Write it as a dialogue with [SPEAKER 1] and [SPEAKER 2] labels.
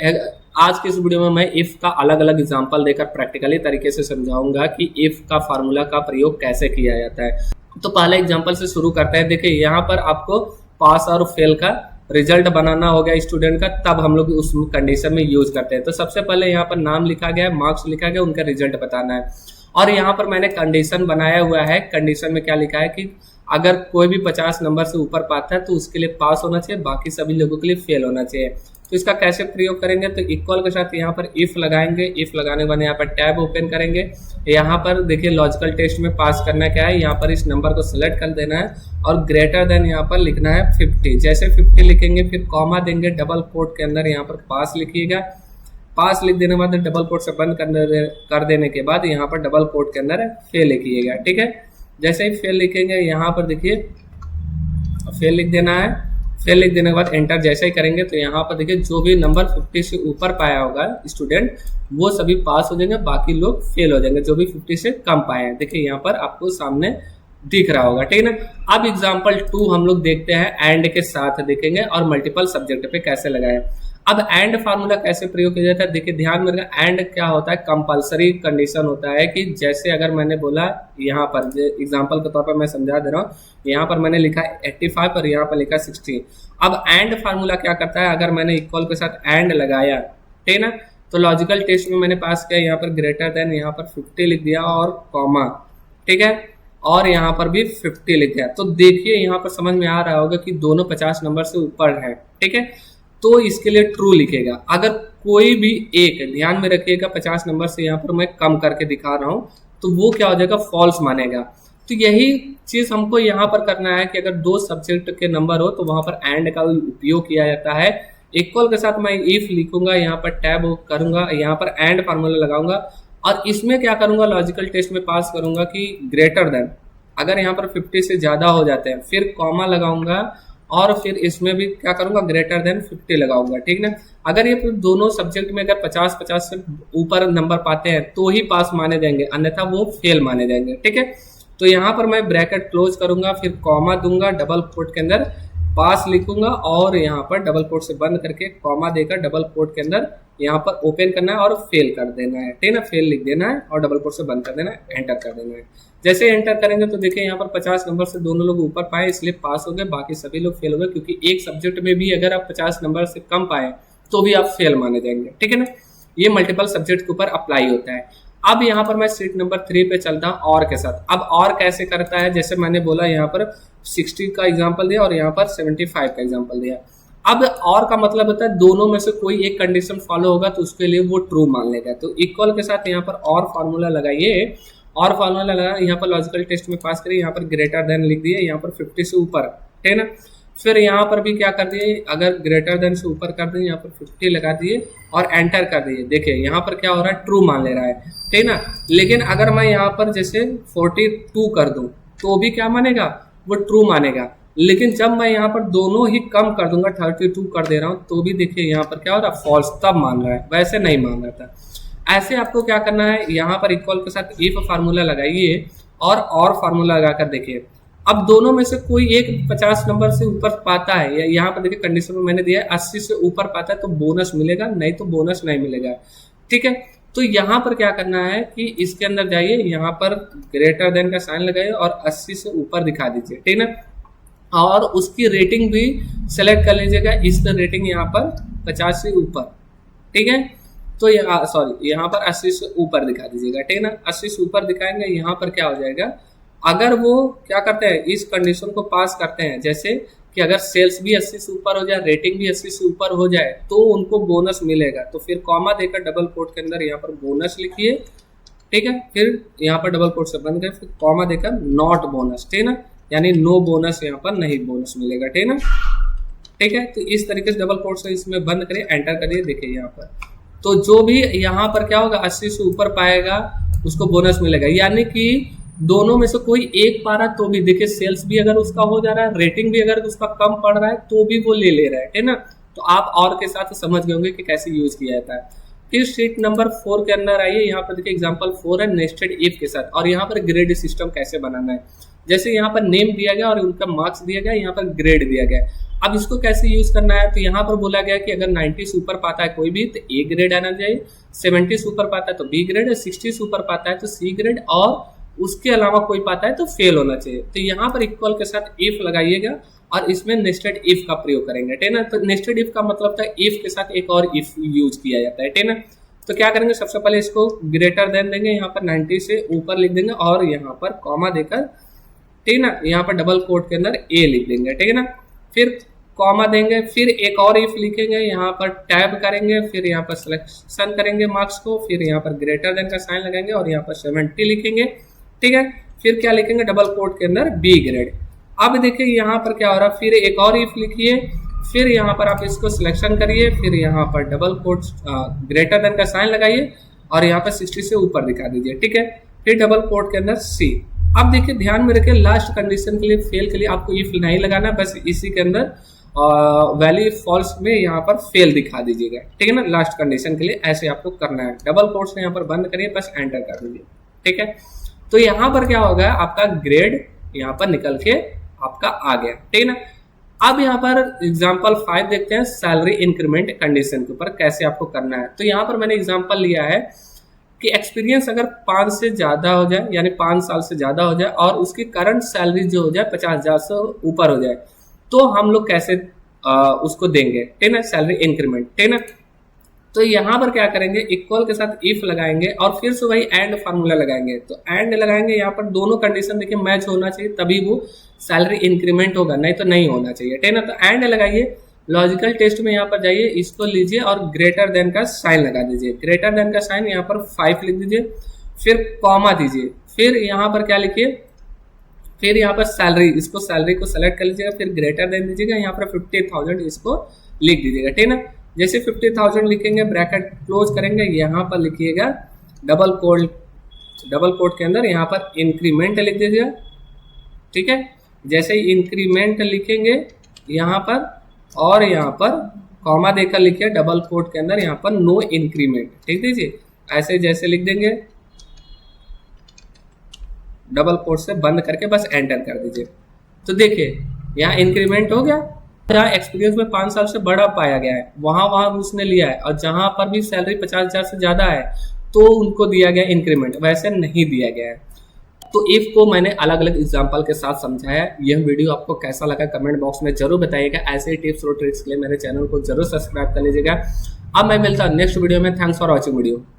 [SPEAKER 1] आज की इस वीडियो में मैं इफ का अलग अलग एग्जांपल देकर प्रैक्टिकली तरीके से समझाऊंगा कि इफ का फार्मूला का प्रयोग कैसे किया जाता है। तो पहले एग्जांपल से शुरू करते हैं। देखिए यहाँ पर आपको पास और फेल का रिजल्ट बनाना हो गया स्टूडेंट का, तब हम लोग उस कंडीशन में यूज करते हैं। तो सबसे पहले यहाँ पर नाम लिखा गया है, मार्क्स लिखा गया, उनका रिजल्ट बताना है। और यहाँ पर मैंने कंडीशन बनाया हुआ है। कंडीशन में क्या लिखा है कि अगर कोई भी 50 नंबर से ऊपर पाता है तो उसके लिए पास होना चाहिए, बाकी सभी लोगों के लिए फेल होना चाहिए। तो इसका कैसे प्रयोग करेंगे, तो इक्वल के साथ यहाँ पर इफ लगाएंगे। इफ लगाने के बाद यहाँ पर टैब ओपन करेंगे। यहाँ पर देखिए लॉजिकल टेस्ट में पास करना क्या है, यहाँ पर इस नंबर को सिलेक्ट कर देना है और ग्रेटर देन यहाँ पर लिखना है 50। जैसे 50 लिखेंगे फिर कॉमा देंगे, डबल कोट के अंदर यहाँ पर पास लिखिएगा। पास लिख देने के बाद डबल कोट से बंद कर देने के बाद यहाँ पर डबल कोट के अंदर फेल लिखिएगा। ठीक है, जैसे ही फेल लिखेंगे यहाँ पर देखिए फेल लिख देना है। फेल लिख देने के बाद एंटर जैसे ही करेंगे तो यहाँ पर देखिए जो भी नंबर 50 से ऊपर पाया होगा स्टूडेंट वो सभी पास हो जाएंगे, बाकी लोग फेल हो जाएंगे जो भी 50 से कम पाए हैं। देखिए यहाँ पर आपको सामने दिख रहा होगा। ठीक है ना। अब एग्जाम्पल 2 हम लोग देखते हैं, एंड के साथ देखेंगे और मल्टीपल सब्जेक्ट पे कैसे लगाए। अब एंड फार्मूला कैसे प्रयोग किया जाता है, देखिए ध्यान में रखना। एंड क्या होता है, कंपलसरी कंडीशन होता है कि जैसे अगर मैंने बोला यहाँ पर एग्जांपल के तौर पर मैं समझा दे रहा हूँ, यहाँ पर मैंने लिखा 85 और यहाँ पर लिखा 60। अब एंड फार्मूला क्या करता है, अगर मैंने इक्वल के साथ एंड लगाया, ठीक है ना, तो लॉजिकल टेस्ट में मैंने पास किया, यहाँ पर ग्रेटर देन यहाँ पर 50 लिख दिया और कॉमा, ठीक है, और यहाँ पर भी 50 लिख दिया। तो देखिए यहाँ पर समझ में आ रहा होगा कि दोनों 50 नंबर से ऊपर है। ठीक है, तो इसके लिए ट्रू लिखेगा। अगर कोई भी एक, ध्यान में रखिएगा 50 नंबर से यहाँ पर मैं कम करके दिखा रहा हूँ, तो वो क्या हो जाएगा, फॉल्स मानेगा। तो यही चीज हमको यहाँ पर करना है कि अगर 2 सब्जेक्ट के नंबर हो तो वहां पर एंड का उपयोग किया जाता है। इक्वल के साथ मैं इफ लिखूंगा, यहाँ पर टैब करूंगा, यहाँ पर एंड फार्मूला लगाऊंगा और इसमें क्या करूंगा, लॉजिकल टेस्ट में पास करूंगा कि ग्रेटर देन, अगर यहाँ पर 50 से ज्यादा हो जाते हैं फिर कॉमा लगाऊंगा और फिर इसमें भी क्या करूंगा, ग्रेटर देन 50 लगाऊंगा। ठीक ना। अगर ये दोनों सब्जेक्ट में अगर 50-50 से ऊपर नंबर पाते हैं तो ही पास माने जाएंगे, अन्यथा वो फेल माने जाएंगे। ठीक है, तो यहाँ पर मैं ब्रैकेट क्लोज करूंगा, फिर कॉमा दूंगा, डबल कोट के अंदर पास लिखूंगा और यहाँ पर डबल कोट से बंद करके कॉमा देकर डबल कोट के अंदर यहाँ पर ओपन करना है और फेल कर देना है। ठीक है, फेल लिख देना है और डबल कोट से बंद कर देना है, एंटर कर देना है। जैसे एंटर करेंगे तो देखिए यहाँ पर 50 नंबर से दोनों लोग ऊपर पाए इसलिए पास हो गए, बाकी सभी लोग फेल हो गए, क्योंकि एक सब्जेक्ट में भी अगर आप 50 नंबर से कम पाए तो भी आप फेल माने जाएंगे। ठीक है ना, ये मल्टीपल सब्जेक्ट के ऊपर अप्लाई होता है। अब यहाँ पर मैं सीट नंबर 3 पे चलता हूँ और के साथ। अब और कैसे करता है, जैसे मैंने बोला यहाँ पर 60 का एग्जाम्पल दिया और यहाँ पर 75 का एग्जाम्पल दिया। अब और का मतलब होता है दोनों में से कोई एक कंडीशन फॉलो होगा तो उसके लिए वो ट्रू मान लेगा। तो इक्वल के साथ यहाँ पर और फार्मूला लगाइए, और फार्मूला लगा, यहाँ पर लॉजिकल टेस्ट में पास करिए, यहाँ पर ग्रेटर देन लिख दिए, यहाँ पर 50 से ऊपर, ठीक है ना। फिर यहाँ पर भी क्या कर दिए, अगर ग्रेटर देन से ऊपर कर दिए, यहाँ पर 50 लगा दिए और एंटर कर दिए। देखिए यहाँ पर क्या हो रहा है, ट्रू मान ले रहा है, ठीक है ना। लेकिन अगर मैं यहाँ पर जैसे 42 कर दूं तो भी क्या मानेगा, वो ट्रू मानेगा। लेकिन जब मैं यहाँ पर दोनों ही कम कर दूंगा, 32 कर दे रहा हूँ, तो भी देखिए यहाँ पर क्या हो रहा है, फॉल्स, तब मान रहा है, वैसे नहीं मान रहा था। ऐसे आपको क्या करना है, यहाँ पर इक्वल के साथ इफ फार्मूला लगाइए और फार्मूला लगाकर देखिए। अब दोनों में से कोई एक 50 नंबर से ऊपर पाता है, या यहाँ पर देखिए कंडीशन में मैंने दिया है 80 से ऊपर पाता है तो बोनस मिलेगा, नहीं तो बोनस नहीं मिलेगा। ठीक है, तो यहाँ पर क्या करना है कि इसके अंदर जाइए, यहाँ पर ग्रेटर देन का साइन लगाइए और 80 से ऊपर दिखा दीजिए, ठीक है, और उसकी रेटिंग भी सेलेक्ट कर लीजिएगा। इसका रेटिंग यहाँ पर 50 से ऊपर, ठीक है, तो यहाँ पर 80 से ऊपर दिखा दीजिएगा, ठीक है ना। 80 से ऊपर दिखाएंगे, यहाँ पर क्या हो जाएगा, अगर वो क्या करते हैं, इस कंडीशन को पास करते हैं, जैसे कि अगर सेल्स भी 80 से ऊपर हो जाए, रेटिंग भी 80 से ऊपर हो जाए तो उनको बोनस मिलेगा। तो फिर कॉमा देकर डबल कोट के अंदर यहाँ पर बोनस लिखिए, ठीक है, फिर यहाँ पर डबल कोट से बंद करें, फिर कॉमा देकर नॉट बोनस, ठीक है ना, यानी नो बोनस, यहाँ पर नहीं बोनस मिलेगा, ठीक है ना। ठीक है, तो इस तरीके से डबल कोट से इसमें बंद करिए, एंटर करिए। देखिए यहाँ पर तो जो भी यहाँ पर क्या होगा, 80 से ऊपर पाएगा उसको बोनस मिलेगा, यानी कि दोनों में से कोई एक पा रहा तो भी देखिए सेल्स भी अगर उसका हो जा रहा है, रेटिंग भी अगर उसका कम पड़ रहा है तो भी वो ले रहा है ना। तो आप और के साथ समझ गए होंगे कि कैसे यूज किया जाता है। फिर शीट नंबर 4 के अंदर आइए, यहाँ पर देखिए एग्जांपल 4 है नेस्टेड इफ के साथ, और यहाँ पर ग्रेड सिस्टम कैसे बनाना है। जैसे यहाँ पर नेम दिया गया और उनका मार्क्स दिया गया, यहाँ पर ग्रेड दिया गया। अब इसको कैसे यूज करना है, तो यहाँ पर बोला गया कि अगर 90 सुपर पाता है कोई भी तो ए ग्रेड आना चाहिए, 70 सुपर पाता है तो बी ग्रेड, 60 सुपर पाता है तो सी ग्रेड, और उसके अलावा कोई पाता है तो फेल होना चाहिए। तो यहाँ पर इक्वल के साथ इफ लगाइएगा और इसमें नेस्टेड इफ का प्रयोग करेंगे, ठीक है ना। तो नेस्टेड इफ का मतलब था इफ के साथ एक और इफ यूज किया जाता है, ठीक है ना। तो क्या करेंगे, सबसे पहले इसको ग्रेटर देन देंगे, यहाँ पर 90 से ऊपर लिख देंगे और यहाँ पर कॉमा देकर, ठीक है ना, यहाँ पर डबल कोट के अंदर ए लिख देंगे, ठीक है ना। फिर कॉमा देंगे, फिर एक और इफ लिखेंगे, यहाँ पर टैब करेंगे, फिर यहाँ पर सिलेक्शन करेंगे मार्क्स को, फिर यहाँ पर ग्रेटर देन का साइन लगाएंगे और यहाँ पर 70 लिखेंगे, ठीक है। फिर क्या लिखेंगे, डबल कोट के अंदर बी ग्रेड। अब देखिए यहाँ पर क्या हो रहा है, फिर एक और इफ लिखिए, फिर यहाँ पर आप इसको सिलेक्शन करिए, फिर यहाँ पर डबल कोट ग्रेटर देन का साइन लगाइए और यहाँ पर 60 से ऊपर दिखा दीजिए, ठीक है। फिर डबल कोट के अंदर सी। अब देखिए ध्यान में रखिए, लास्ट कंडीशन के लिए, फेल के लिए आपको इफ नहीं लगाना, बस इसी के अंदर वैल्यू फॉल्स में यहाँ पर फेल दिखा दीजिएगा, ठीक है ना। लास्ट कंडीशन के लिए ऐसे आपको करना है, डबल कोट्स यहाँ पर बंद करिए, बस एंटर कर दीजिए, ठीक है। तो यहाँ पर क्या होगा, आपका ग्रेड यहाँ पर निकल के आपका आ गया, ठीक है ना। अब यहाँ पर एग्जाम्पल 5 देखते हैं, सैलरी इंक्रीमेंट कंडीशन के ऊपर कैसे आपको करना है। तो यहाँ पर मैंने एग्जाम्पल लिया है कि एक्सपीरियंस अगर 5 से ज्यादा हो जाए, यानी 5 साल से ज्यादा हो जाए और उसकी करंट सैलरी जो हो जाए 50,000 से ऊपर हो जाए, तो हम लोग कैसे उसको देंगे, ठीक है ना, सैलरी इंक्रीमेंट, ठीक है ना। तो यहाँ पर क्या करेंगे, इक्वल के साथ इफ लगाएंगे और फिर से वही एंड फार्मूला लगाएंगे। तो एंड लगाएंगे, यहाँ पर दोनों कंडीशन देखिए मैच होना चाहिए, तभी वो सैलरी इंक्रीमेंट होगा, नहीं तो नहीं होना चाहिए, ठीक है ना। तो एंड लगाइए, लॉजिकल टेस्ट में यहाँ पर जाइए, इसको लीजिए और ग्रेटर देन का साइन लगा दीजिए, ग्रेटर देन का साइन यहाँ पर 5 लिख दीजिए, फिर कॉमा दीजिए, फिर यहाँ पर क्या लिखिए, फिर यहाँ पर सैलरी, इसको सैलरी को सेलेक्ट कर लीजिएगा, फिर ग्रेटर देन दीजिएगा, यहाँ पर 50,000 इसको लिख दीजिएगा, ठीक है ना। जैसे 50,000 लिखेंगे, ब्रैकेट क्लोज करेंगे, यहाँ पर लिखिएगा डबल कोट के अंदर यहाँ पर इंक्रीमेंट लिख दीजिएगा, ठीक है। जैसे ही इंक्रीमेंट लिखेंगे यहाँ पर, और यहाँ पर कॉमा देकर लिखिए डबल कोट के अंदर यहाँ पर नो इंक्रीमेंट, ठीक दीजिए। ऐसे जैसे लिख देंगे, डबल कोट से बंद करके बस एंटर कर दीजिए। तो देखिए यहाँ इंक्रीमेंट हो गया, जहाँ एक्सपीरियंस में 5 साल से बड़ा पाया गया है वहां उसने लिया है, और जहां पर भी सैलरी 50,000 से ज्यादा है तो उनको दिया गया इंक्रीमेंट, वैसे नहीं दिया गया है। तो इफ को मैंने अलग अलग एग्जांपल के साथ समझाया। यह वीडियो आपको कैसा लगा कमेंट बॉक्स में जरूर बताइएगा। ऐसे ही टिप्स और ट्रिक्स के लिए मेरे चैनल को जरूर सब्सक्राइब कर लीजिएगा। अब मैं मिलता हूँ नेक्स्ट वीडियो में। Thanks for watching video.